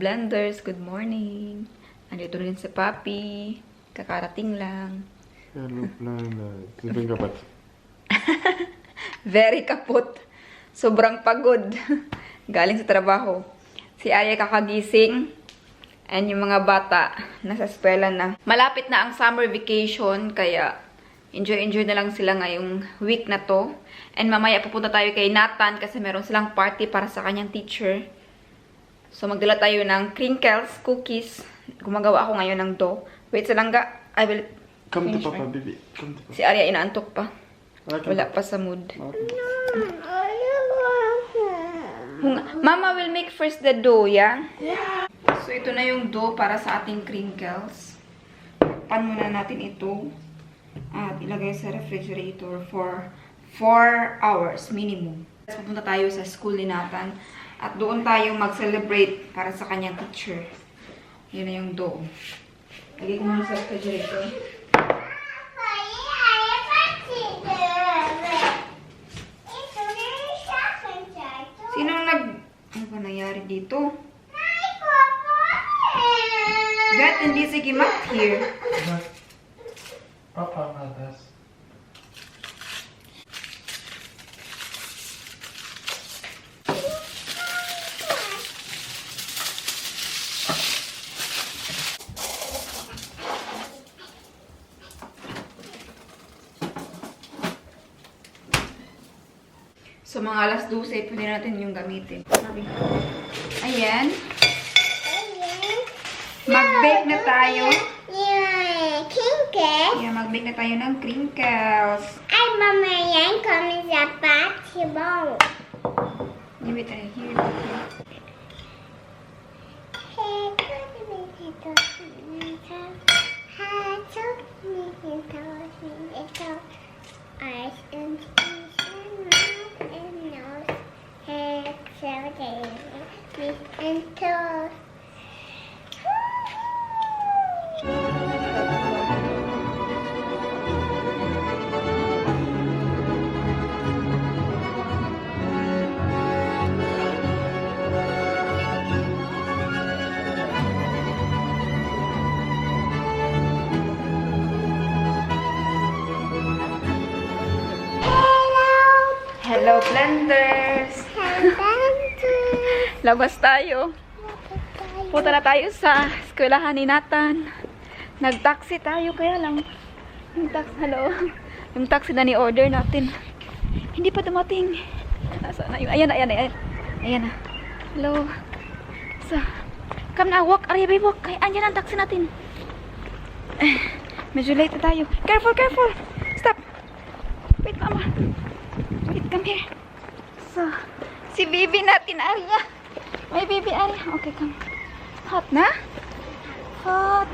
Blenders, good morning. Andito rin si Papi. Kakarating lang. Hello, Blenders. Living kapat. Very kaput. Sobrang pagod. Galing sa trabaho. Si Aya kakagising. And yung mga bata, nasa eskwela na. Malapit na ang summer vacation, kaya enjoy na lang sila ngayong week na to. And mamaya pupunta tayo kay Nathan kasi meron silang party para sa kanyang teacher. So magdala tayo ng crinkles, cookies. Gumagawa ako ngayon ng dough. Wait sa langga. I will Come to finish Papa, mine. baby. Come to Papa. Si Arya inaantok pa. Okay. Wala pa sa mood. Okay. Mama will make first the dough, yeah? Yeah. So ito na yung dough para sa ating crinkles. Pan muna natin ito. At ilagay sa refrigerator for 4 hours minimum. Pupunta tayo sa school ni Nathan. At doon tayo mag-celebrate para sa kanyang teacher. Yun na yung dough. Lagay ko muna sa refrigerator. Sino ano ba nangyari dito? Gat, hindi sige mat here. Papa, matas. So, mga alas 12, pwede natin yung gamitin. Ayan. Mag-bake na tayo. Yeah, mag-bake na tayo ng crinkles. Ay, mama, yan kami sa patibong. Give it here. Eyes and teeth and mouth and nose, head, tail, and toes. Hello, Blenders! Labas tayo. Punta na tayo sa eskwelahan ni Nathan. Nag-taxi tayo, kaya lang. Yung taxi na ni-order natin. Hindi pa dumating. Nasaan na yun? Ayan na. Hello. So, come na, walk. Arya, babe, walk. Kaya andyan ang taxi natin. Medyo late na tayo. Careful. Stop. Wait, mama. Wait, come here. So, si baby natin, Arya. May baby, Arya. Okay, come. Hot na? Hot.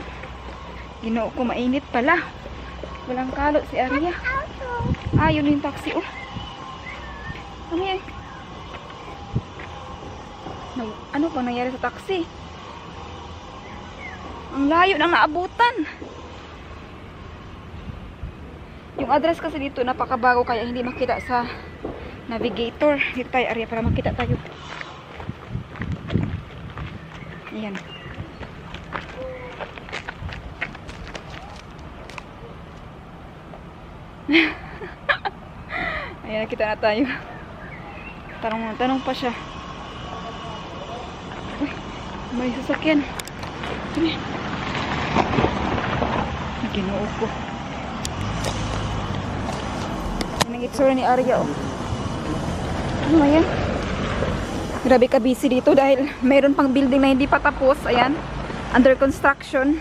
Ginoo ko, mainit pala. Walang kalot si Arya. Ah, yun yung taxi, oh. Come here. Ano pang nangyari sa taxi? Ang layo nang naabutan. Yung address kasi dito napakabago kaya hindi makita sa navigator. Dito tayo, Arya, para makita tayo. Ayan. Ayan, nakita na tayo. Tanong pa siya. Uy, may sasakyan. Ginoo ko. Itsura ni Arya, oh. Ano yan? Grabe ka busy dito dahil mayroon pang building na hindi pa tapos. Ayan, under construction.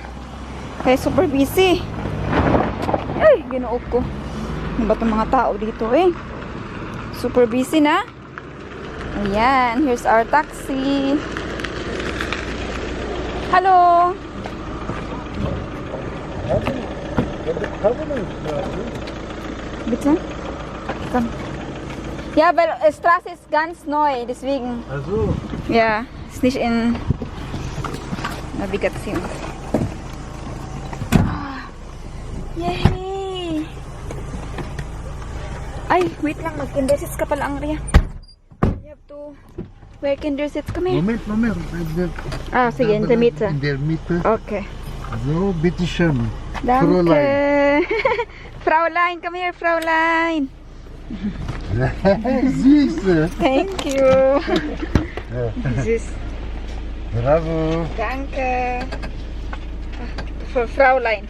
Kaya super busy. Ay, ginoo ko. Ano ba itong mga tao dito, eh? Super busy na. Ayan, here's our taxi. Hello. Bitte? Komm. Ja, weil Straße ist ganz neu, deswegen. Also. Ja, ist nicht in Navigation. Yay! Ay, wait lang, mag-invest ka pala ang Ria. You have to Where Kinder sits? Come here. Moment. Ah, sige, in the Mitte. In der Mitte. Okay. So, bitteschön. Danke. Fraulein, come here, Fraulein. Süße. Thank you. Süß. Bravo. Danke. For Fraulein.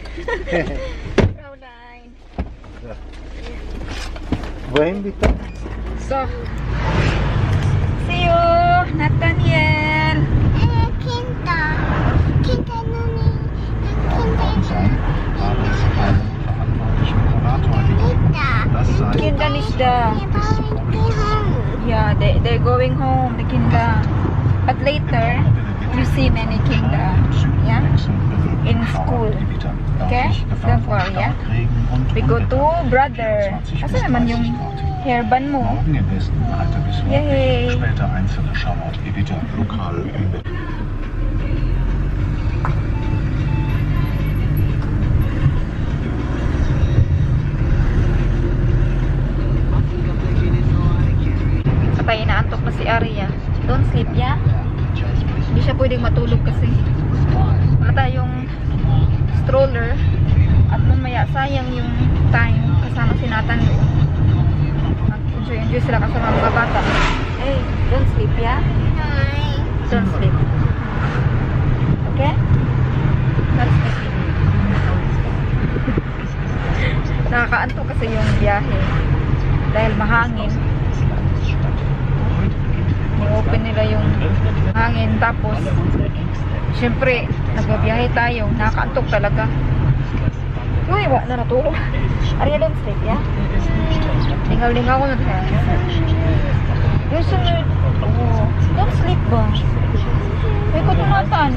Fraulein. Wohin bitte? So. See you, Nathaniel. Kinder. Kinder noch nicht. Kinder nicht da. Yeah, they're going home, the Kinder. But later, you see many Kinder. Yeah? In school. Okay? Don't worry, yeah? We go to brother. Asa naman yung hairband mo? Morgen im Westen hatte bis Yay! später einzelne Schauergewitter lokal im Patay na antok na si Arya. Don't sleep, yeah? Hindi siya pwedeng matulog kasi. Wala tayong stroller. At mamaya sayang yung time kasama si Nathan doon. Enjoy sila kasama mga bata. Hey, don't sleep, yeah? Don't sleep. Okay? Don't sleep. Nakakaantok kasi yung biyahe. Dahil mahangin. I-open nila yung hangin. Tapos, syempre, nagbabiyahe tayo. Nakakaantok talaga. Uy, wala na natulog. Arya, don't sleep, yeah? Lingaw-lingaw ko na tayo. Yung sunod. Oh, don't sleep ba? May kutunatan.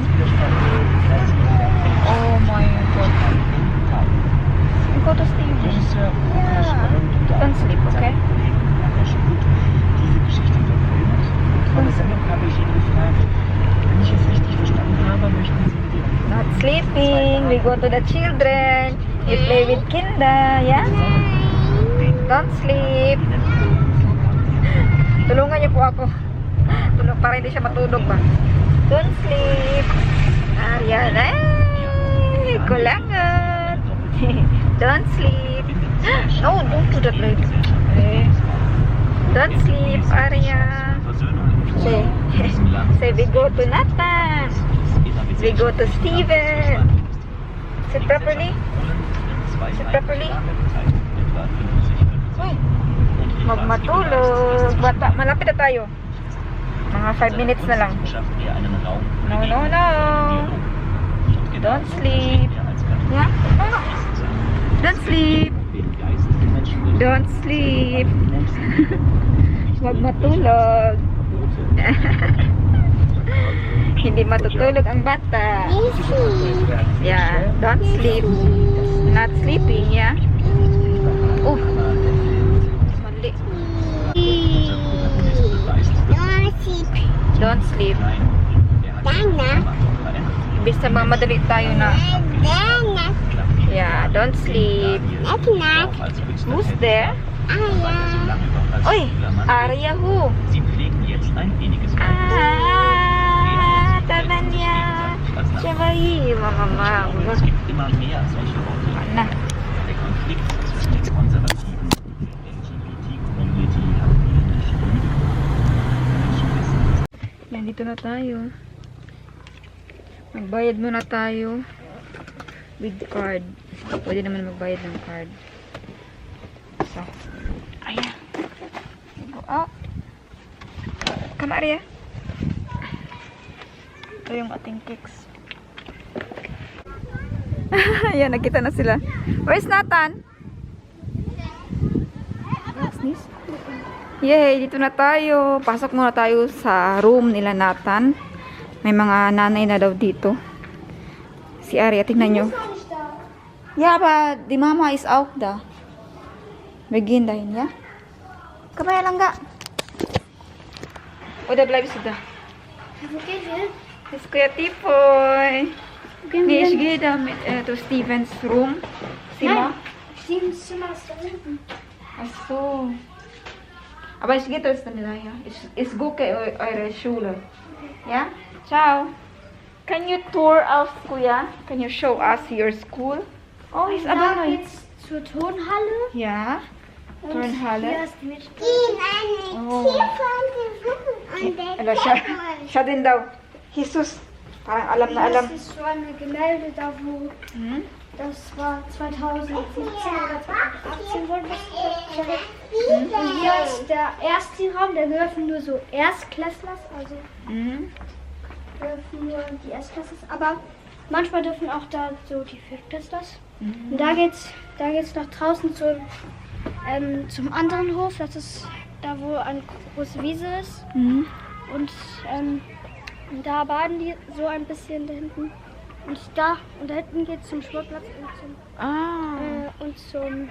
Oh my God. May kuto Steven. Don't sleep, okay? Not sleeping. We go to the children. You play with Kinder, yeah? Don't sleep. Tulungan niyo po ako. Tulong para hindi siya matulog ba? Don't sleep. Ayan. Ay, kulangan. Don't sleep. No, don't do that later. Okay. Don't sleep, Arya. Say we go to Nathan. We go to Steven. Sit properly. Sit properly. Uy, magmatulog. Bata, malapit na tayo. Mga 5 minutes na lang. No. Don't sleep. Yeah? No. Don't sleep. Don't sleep. Magmatulog. Hindi matutulog ang bata. Yeah, don't sleep. Not sleeping, yeah? Oh, mali. Don't sleep. Ibig sa mga madali tayo na. Yeah, don't sleep. Who's there? Oy, Arya who? Tananya. Siya ba yun? Mama. Na. Yan, dito na tayo. Magbayad muna tayo with card. Pwede naman magbayad ng card. So, ayan. Go up. Come, Arya. Ito yung ating cakes. Ayan, nakita na sila. Where's Nathan? Sneeze? Yay, dito na tayo. Pasok muna tayo sa room nila Nathan. May mga nanay na daw dito. Si Arya, tingnan nyo. Yeah, but the mama is out da. Begin dahin, ja? Kamaya lang ga. Oder bleibst du da? Das ist Kuya Tipoy. Nee, ich gehe da mit zu Stevens Room. Zimmer. Stevens Zimmer ist da unten. Ach so. Aber ich gehe das dann ja. Ich gucke eure Schule. Ja? Ciao. Can you tour us, Kuya? Can you show us your school? Oh, ist aber Da neu. geht's zur Turnhalle. Ja. Und Turnhalle. Hier ist die eine Tierfreunde. Ala, siya din daw. Jesus. Parang alam na alam. Das ist so eine Gemälde, da wo Hmm? das war 2017 oder 2018 wurde das gezeigt. Und hier ist der erste Raum, da dürfen nur so Erstklässler, also Hmm? dürfen nur die Erstklässler, aber manchmal dürfen auch da so die Viertklässler. Und da geht's nach draußen zum anderen Hof, das ist da, wo eine große Wiese ist. Hmm? Und da baden die so ein bisschen da hinten. Und da hinten geht es zum Sportplatz Ah. und zum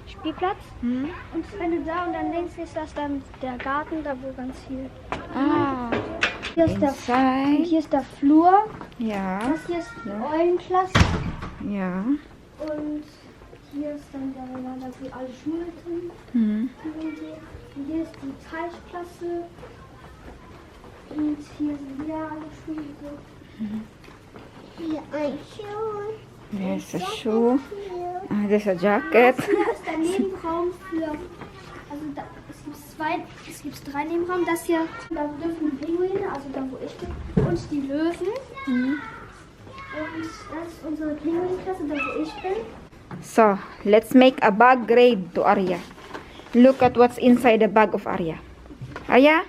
Spielplatz. Hmm? Und wenn du da und dann links ist das dann der Garten, da wo ganz viel. Ah. Hier ist, und Inside. hier ist der Flur. Ja. Das hier ist die Eulenklasse. Ja. Und hier ist dann der da wo alle Schuhe drin. Hmm? Und hier ist die Teichklasse. Und hier sind wieder alle Schuhe. Hier ein Schuh. There's a shoe. Ah, there's a jacket. Hier ist der Nebenraum für. Also es gibt drei Nebenraum. Das hier, da dürfen die Pinguine, also da wo ich bin, und die Löwen. Und das ist unsere Pinguinklasse, da wo ich bin. So, let's make a bag raid to Arya. Look at what's inside the bag of Arya. Arya,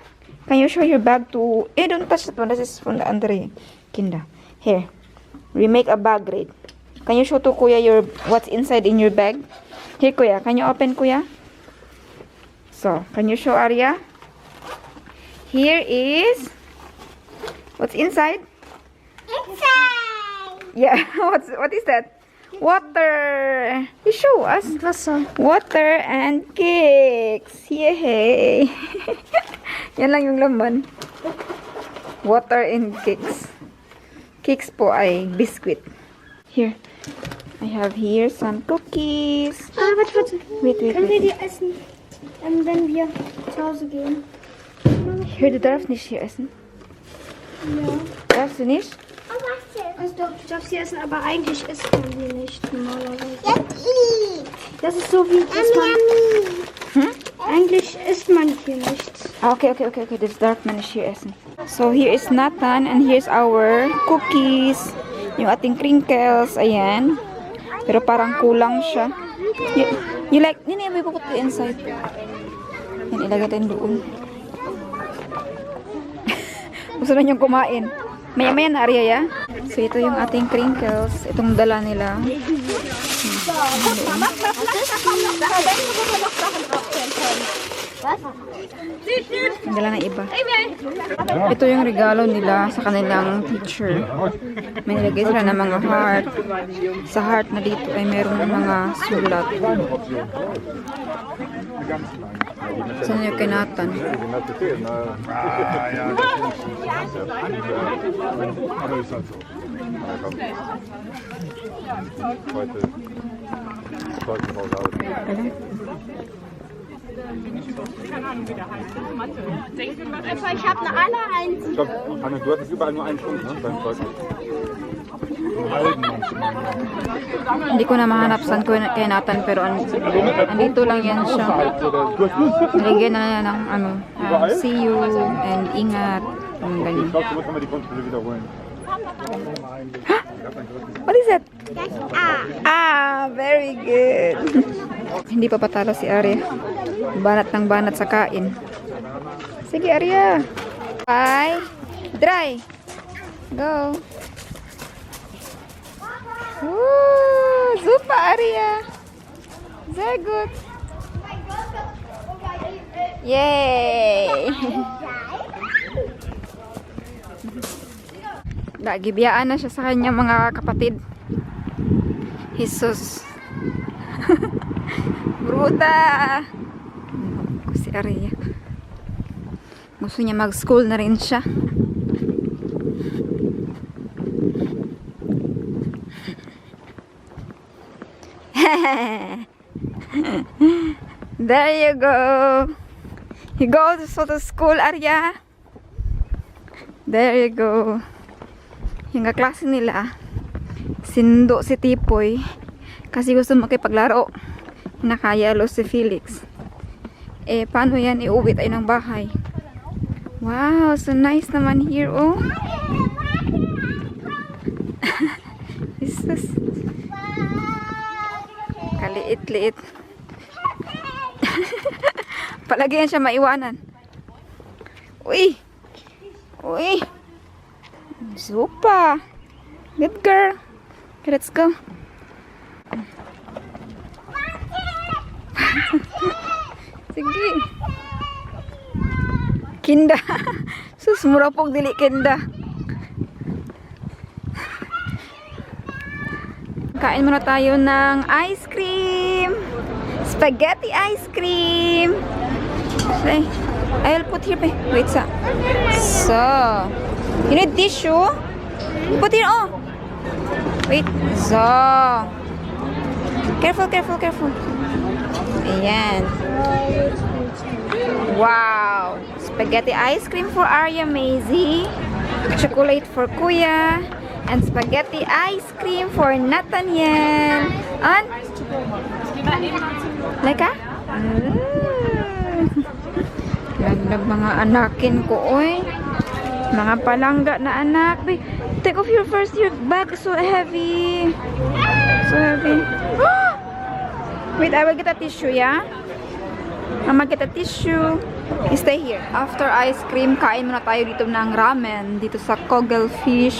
can you show your bag to... don't touch that one. This is from the Andre. Kinda. Here. We make a bag raid. Can you show to Kuya what's inside in your bag? Here, Kuya. Can you open, Kuya? So, can you show Arya? Here is... What's inside? Inside! Yeah, what is that? Water. You show us. Wasser. Water and cakes. Yay! Yan lang yung laman. Water and cakes. Cakes po ay biscuit. Here. I have here some cookies. Warte. Wait. Können wir die essen, wenn wir zu Hause gehen? Hier, du darfst nicht hier essen. Ja. Darfst du nicht? Also doch, du darfst sie essen, aber eigentlich isst man die nicht normalerweise. Das ist so wie, dass man... Eigentlich isst man hier nichts. Ah, okay. This dark man is here essen. So, here is Nathan and here's our cookies. Yung ating crinkles. Ayan. Pero parang kulang siya. You like... Nini, may puput the inside. Yan, ilagay tayo doon. Gusto na niyong kumain. Maya-maya na, Arya, ya? So, ito yung ating crinkles. Itong dala nila. Dala na iba. Ito yung regalo nila sa kanilang teacher. May nilagay sila ng mga heart. Sa heart na dito ay merong mga sulat. Saan yung kay Nathan? Aber ist halt so. Heute raus aus. Ich habe eine alle eins. Ich glaube, Anne, du hattest überall nur einen Punkt, ne? Beim Zeugnis. Hindi ko na mahanap saan ko kay Nathan pero andito lang yan siya. Nalagyan na niya ng see you and ingat. Ang ganyan. Ich glaube, du musst nochmal die Grundschule wiederholen. What is that? Ah, very good. Hindi pa patalo si Arya. Banat ng banat sa kain. Sige, Arya. Bye. Dry. Go. Woo! Super, Arya. Very good. Yay! Gibiyaan na siya sa kanyang mga kapatid. Jesus. Bruta! Si Arya. Gusto niya mag-school na rin siya. There you go. You go to school, Arya. There you go. Yung kaklase nila, sindo si Tipoy kasi gusto makipaglaro. Nakayalo si Felix. Eh, paano yan? Iuwi tayo ng bahay. Wow, so nice naman here, oh. Jesus. Kaliit-liit. Palagi yan siya maiwanan. Uy! Uy! Super! Good girl. Okay, let's go. Sige. Kinda. Sus, mura pong dili kinda. Kain muna tayo ng ice cream. Spaghetti ice cream. Okay. I'll put here. Wait, sa. So. You need tissue? You put here, oh. Wait. So. Careful, careful, careful. Ayan. Wow. Spaghetti ice cream for Arya Maisie. Chocolate for Kuya. And spaghetti ice cream for Nathaniel. On? Leka? Ganda mga anakin ko, oy. Mga palangga na anak. Take off your bag is so heavy. So heavy. Wait, I will get a tissue, yeah? Mama, get a tissue. Stay here. After ice cream, kain muna tayo dito ng ramen. Dito sa Kogel Fish,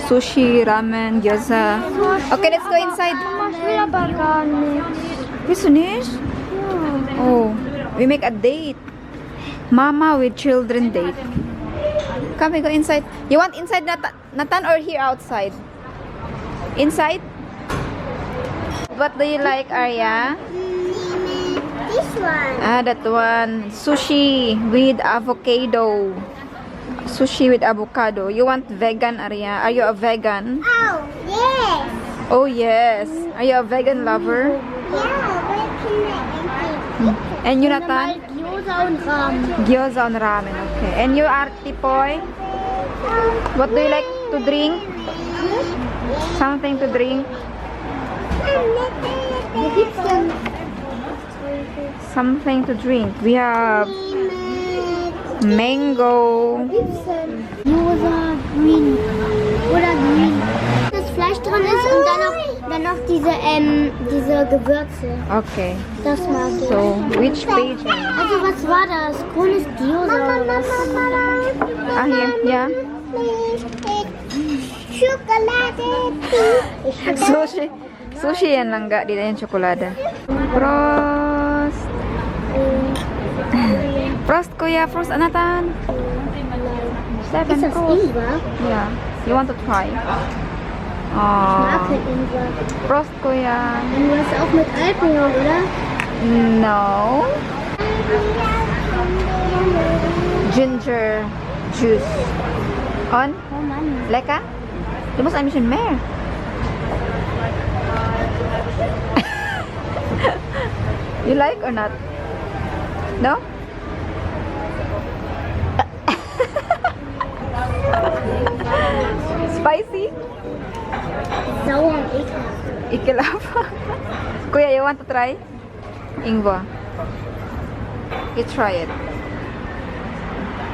sushi, ramen, gyoza. Okay, let's go inside. Ich will aber gar nicht. Willst du nicht? Oh, we make a date. Mama with children date. Come, we go inside. You want inside, Nathan, or here outside? Inside? What do you like, Arya? This one. Ah, that one. Sushi with avocado. Sushi with avocado. You want vegan, Arya? Are you a vegan? Oh, yes. Oh, yes. Are you a vegan lover? Yeah, And you, Nathan? Gyoza und Ramen. Gyoza and ramen. Okay. And you, Artipoy? What do you like to drink? Something to drink? Wo gibt's denn? Something to drink. We have mango. Gibt's denn? Rosa, green. Oder green. Das Fleisch dran ist und dann noch diese Gewürze. Okay. Das mag ich. So, which page? Also was war das? Grünes Gyoza oder was? Ah, here. Yeah. Schokolade. Sushi. Sushi yan lang ga. Di na yung tsokolada. Prost. Prost, kuya. Prost, Anatan. Seven. Ist das Prost. Ingwer? Yeah. You want to try? Ich mag Oh. kein Ingwer. Prost, kuya. Und du hast auch mit Alkohol, oder? No. Ginger juice. On? Oh Mann. Lecker? Du musst ein bisschen mehr. You like or not? No? Spicy? Sauer und ekelhaft. Ikilaw. Kuya, you want to try? Ingwa. You try it.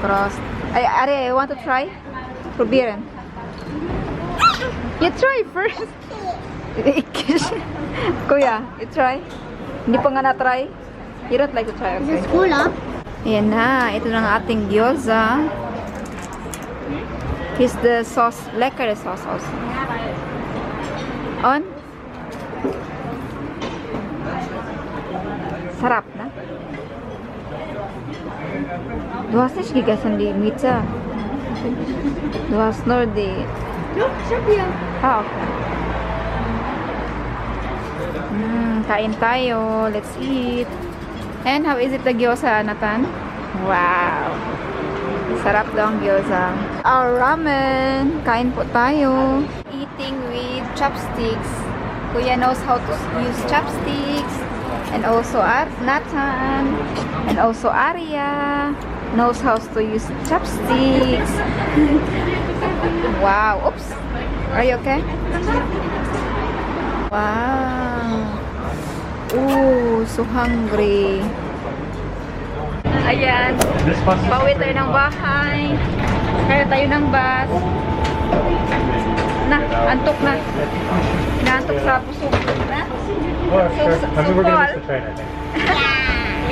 Prost. Ay, Are, you want to try? Probieren. You try first. Kuya, you try? Hindi pa nga na-try? You don't like to try, Ist okay? das Cola? Ayan na, ito na ang ating gyoza. Here's the sauce. Lekker the sauce also. On? Sarap na. Du hast nicht gegessen, die Pizza. Du hast nur die... Ja, ich hab hier. Ah, okay. Kain tayo. Let's eat. And how is it the gyoza, Nathan? Wow. Sarap daw ang gyoza. Our ramen. Kain po tayo. Eating with chopsticks. Kuya knows how to use chopsticks. And also at Nathan. And also Arya knows how to use chopsticks. Wow. Oops. Are you okay? Wow. Ooh, so hungry. Ayan. Pauwi tayo ng bahay. Kaya tayo ng bus. Na, antok na. Naantok sa puso. Na? Oh, sure. I mean, we're gonna miss the train, I think.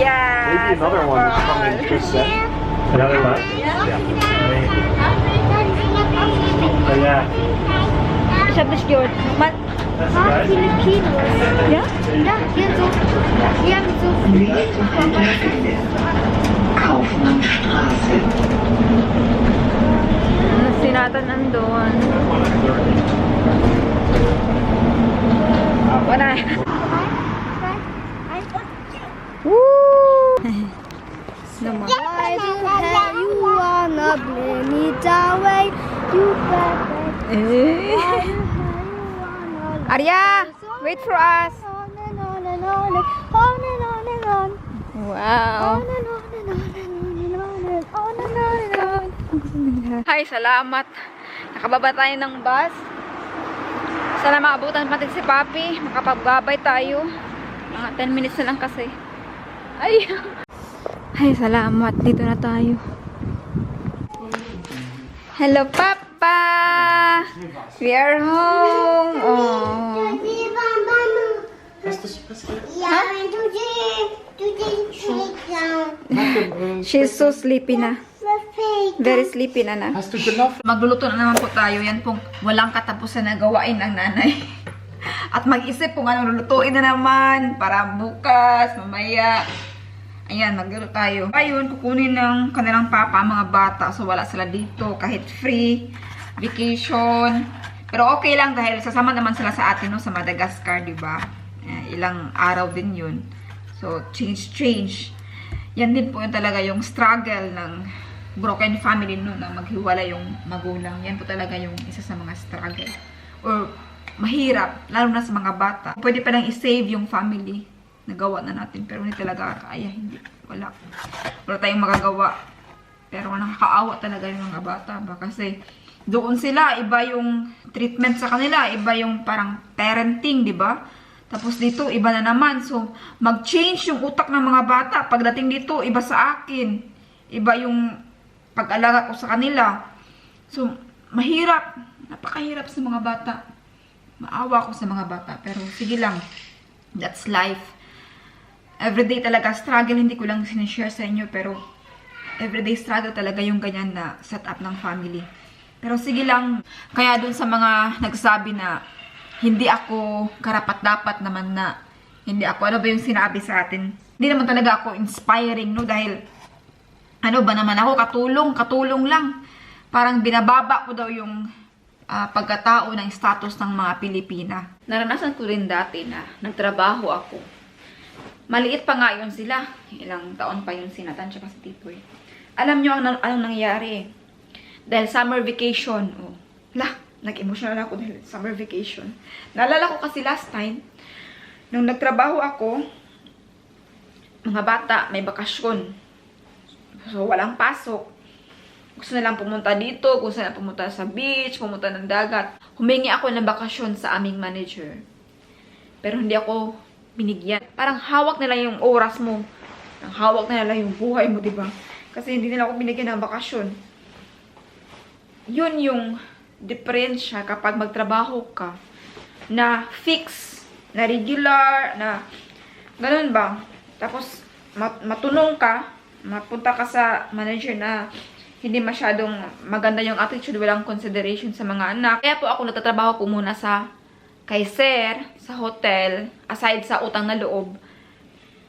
Yeah. Maybe another one is coming just then. Another bus? Yeah. Maybe. Oh, yeah. Ich hab nicht gehört. Man, That's Ah, right. viele Kinos. ja? Ja, hier so. Hier haben so viele. Si Nathan nandun. Wala. Woo! Naman. Why do you wanna blame me that way? You better. Eh. Arya, wait for us. On and on and on and on and on and on. Wow. On and on and on and on and on and on and on and on. Hi, salamat. Nakababa tayo ng bus. Sana maabutan natin si Papi. Makapagbabay tayo. Mga 10 minutes na lang kasi. Ay! Ay, salamat. Dito na tayo. Hello, Papa! We are home! Oh. She's so sleepy na. Very sleepy na na. Hast du gelaufen? Magluluto na naman po tayo. Yan pong walang katapusan na gawain ng nanay. At mag-isip kung anong lulutuin na naman para bukas, mamaya. Ayan, magluluto tayo. Ayun, kukunin ng kanilang papa ang mga bata. So wala sila dito kahit free, vacation. Pero okay lang dahil sasama naman sila sa atin no, sa Madagascar, di ba? Ilang araw din yun. So change. Yan din po yung talaga yung struggle ng broken family no, na maghiwala yung magulang. Yan po talaga yung isa sa mga struggle. Or mahirap, lalo na sa mga bata. Pwede pa lang i-save yung family. Nagawa na natin, pero hindi talaga kaya. Hindi, wala tayong magagawa. Pero nakakaawa talaga yung mga bata ba? Kasi doon sila, iba yung treatment sa kanila, iba yung parang parenting, di ba? Tapos dito, iba na naman. So, mag-change yung utak ng mga bata. Pagdating dito, iba sa akin. Iba yung pag-alaga ko sa kanila. So, mahirap. Napakahirap sa mga bata. Maawa ko sa mga bata. Pero, sige lang. That's life. Everyday talaga struggle. Hindi ko lang sinishare sa inyo. Pero, everyday struggle talaga yung ganyan na setup ng family. Pero, sige lang. Kaya dun sa mga nagsabi na hindi ako karapat-dapat naman na hindi ako, ano ba yung sinabi sa atin? Hindi naman talaga ako inspiring, no? Dahil, ano ba naman ako, katulong lang. Parang binababa ko daw yung pagkatao ng status ng mga Pilipina. Naranasan ko rin dati na nagtrabaho ako. Maliit pa nga yun sila. Ilang taon pa yun si Nathan tsaka si Tipoy. Alam nyo anong nangyari? Dahil summer vacation, nag-emotional ako dahil summer vacation. Naalala ko kasi last time, nung nagtrabaho ako, mga bata, may bakasyon. So, walang pasok. Gusto nilang pumunta dito, gusto nilang pumunta sa beach, pumunta ng dagat. Humingi ako ng bakasyon sa aming manager. Pero hindi ako binigyan. Parang hawak nila yung oras mo. Hawak nila yung buhay mo, diba? Kasi hindi nila ako binigyan ng bakasyon. Yun yung diferensya kapag magtrabaho ka na fix, na regular, na ganun ba? Tapos matunong ka, mapunta ka sa manager na hindi masyadong maganda yung attitude, walang consideration sa mga anak. Kaya po ako nagtatrabaho po muna sa kay Sir, sa hotel, aside sa utang na loob.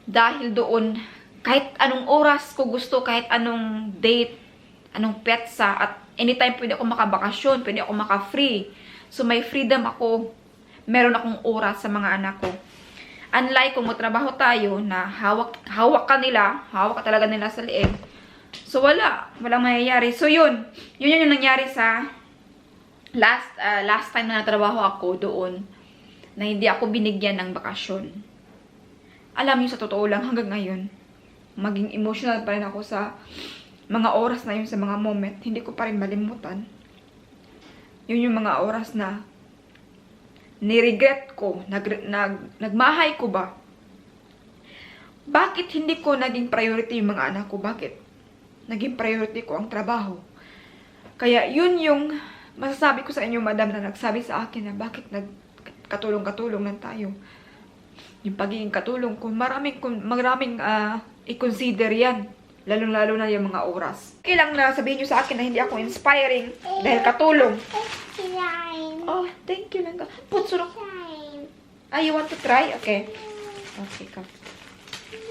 Dahil doon, kahit anong oras ko gusto, kahit anong date, anong petsa, at anytime pwede ako makabakasyon, pwede ako maka-free. So, may freedom ako. Meron akong oras sa mga anak ko. Unlike kung magtrabaho tayo na hawak ka talaga nila sa liig. So, walang mayayari. So, yun yung nangyari sa last time na natrabaho ako doon na hindi ako binigyan ng bakasyon. alam niyo, sa totoo lang, hanggang ngayon, maging emotional pa rin ako sa mga oras na yun, sa mga moment. Hindi ko pa rin malimutan. Yun yung mga oras na niregret ko, nagmahay ko ba? Bakit hindi ko naging priority yung mga anak ko? Bakit? Naging priority ko ang trabaho. Kaya yun yung masasabi ko sa inyo, madam, na nagsabi sa akin na bakit nagkatulong-katulong lang tayo. Yung pagiging katulong ko, maraming i-consider yan. Lalong-lalo na yung mga oras. Okay lang na sabihin nyo sa akin na hindi ako inspiring dahil katulong. Oh, thank you lang. Put surok. Ah, you want to try? Okay. Okay, come.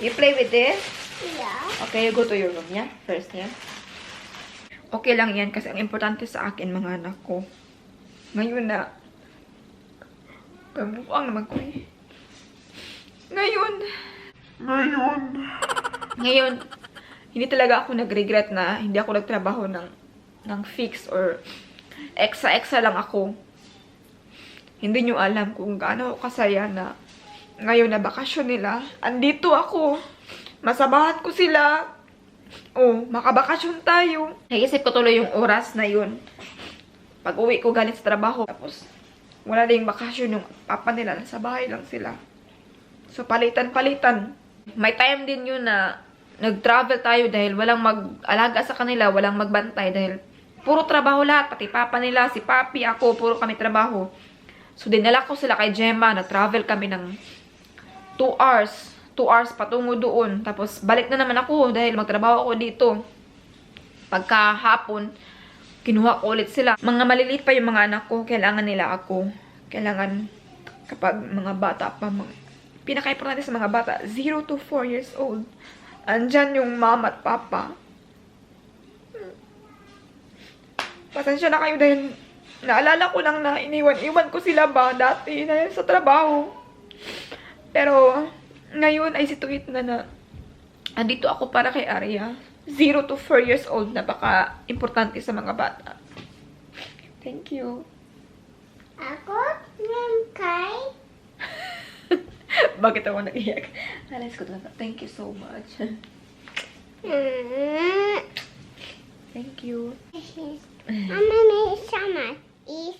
You play with this? Yeah. Okay, you go to your room, yeah? First, yeah? Okay lang yan kasi ang importante sa akin, mga anak ko. Ngayon na, kamukhang naman ko eh. Ngayon, hindi talaga ako nag-regret na hindi ako nagtrabaho ng fix or extra lang ako. Hindi nyo alam kung gaano ako kasaya na ngayon na bakasyon nila, andito ako. Masabahan ko sila. Oh, makabakasyon tayo. Naisip ko tuloy yung oras na yun. Pag uwi ko galing sa trabaho. Tapos, wala ding bakasyon yung papa nila. Nasa bahay lang sila. So, palitan-palitan. May time din yun na nag-travel tayo dahil walang mag-alaga sa kanila, walang magbantay dahil puro trabaho lahat. Pati papa nila, si papi, ako, puro kami trabaho. So, dinala ko sila kay Gemma. Nag-travel kami ng 2 hours. 2 hours patungo doon. Tapos, balik na naman ako dahil magtrabaho ako dito. Pagkahapon, kinuha ko ulit sila. Mga maliliit pa yung mga anak ko. Kailangan nila ako. Kailangan kapag mga bata pa. Pinaka-importante sa mga bata, 0 to 4 years old. Andyan yung mama at papa. Pasensya na kayo dahil naalala ko lang na iniwan ko sila ba dati dahil sa trabaho. Pero, ngayon ay situate na andito ako para kay Arya. 0 to 4 years old, napaka-importante sa mga bata. Thank you. Ako, kay. Bakit ako nag-iyak? Alas ko talaga. Thank you so much. Thank you. Mama, may sama. Is